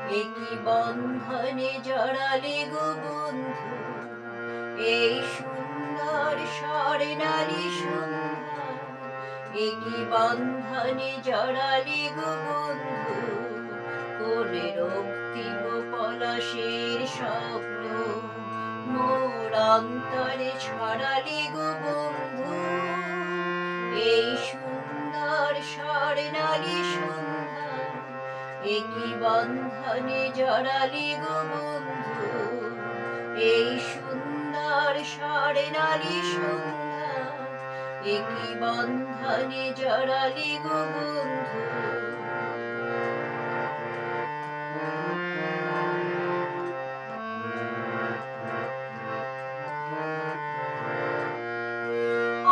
একই বন্ধনে জড়ালে গো বন্ধু, এই সুন্দর স্বর্ণালী সন্ধ্যা। একই বন্ধনে জড়ালে গো বন্ধু, কোন রক্তিম পলাশের স্বপ্ন মোর অন্তরে ছড়ালে গো বন্ধু। এই সুন্দর স্বর্ণালী সন্ধ্যা, একই বন্ধনে জড়ালে গো বন্ধু। এই সুন্দর স্বর্ণালী সন্ধ্যা, একই বন্ধনে জড়ালে গো বন্ধু।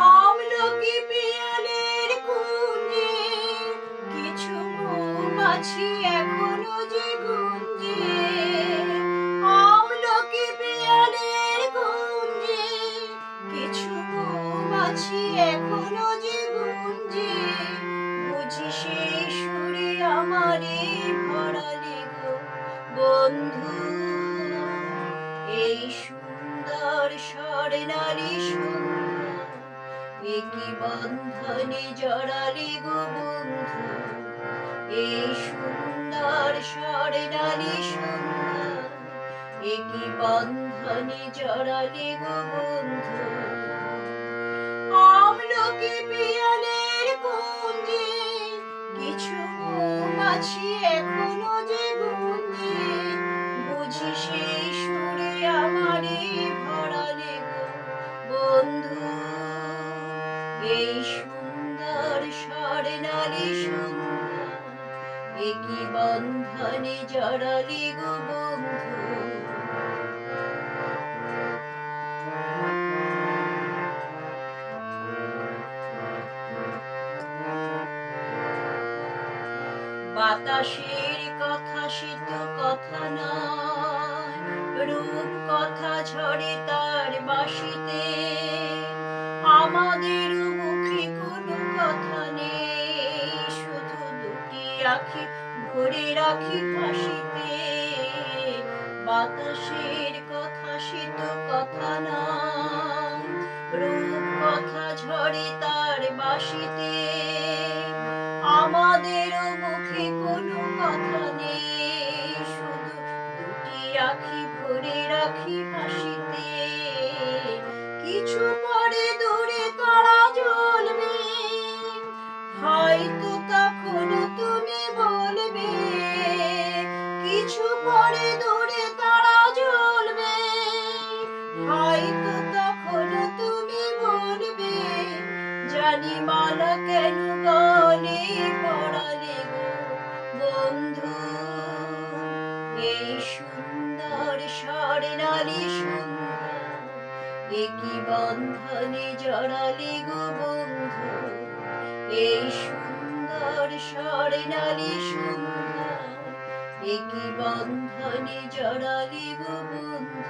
আমলকি পিয়ালের কুঞ্জে কিছু মৌমাছি এখনো যে গুঞ্জে। আমলকি পিয়ালের কুঞ্জে কিছু মৌমাছি এখনো যে গুঞ্জে। বুঝি সেই সুরে আমারে ভরালে গো বন্ধু। এই সুন্দর স্বর্ণালী সন্ধ্যা, একই বন্ধনে জড়ালে গো বন্ধু। এই সুন্দর স্বর্ণালী সন্ধ্যা, একই বন্ধনে জড়ালে গো বন্ধু। আমলকি পিয়ালের কুঞ্জে কিছু মৌমাছি এখনো যে গুঞ্জে। বুঝি সেই সুরে আমারে ভরালে গো বন্ধু। এই সুন্দর স্বর্ণালী সন্ধ্যা, একই বন্ধনে জড়ালে গো বন্ধু। বাতাসের কথা সে তো কথা নয়, রূপ কথা ঝরে তার বাঁশিতে। আমাদের মুখে কোনো কথা নেই, শুধু দুটি আঁখি ভরে রাখি হাসিতে। বাতাসের কথা সে তো কথা নয়, রূপ কথা ঝরে তার বাঁশিতে। আমাদের মুখে কোনো কথা নেই, শুধু দুটি আঁখি ভরে রাখি হাসিতে। কিছু পরে দূরে তারা জ্বলবে, হয়তো তখন তুমি বলবে। কিছু পরে দূরে তারা জ্বলবে, হয়তো তখন তুমি বলবে। জানি মালা কেন গলে পড়ালে গো বন্ধু। এই সুন্দর স্বর্ণালী সন্ধ্যা, একই বন্ধনে জড়ালে গো বন্ধু। এই সুন্দর স্বর্ণালী সন্ধ্যা, একই বন্ধনে জড়ালে গো বন্ধু।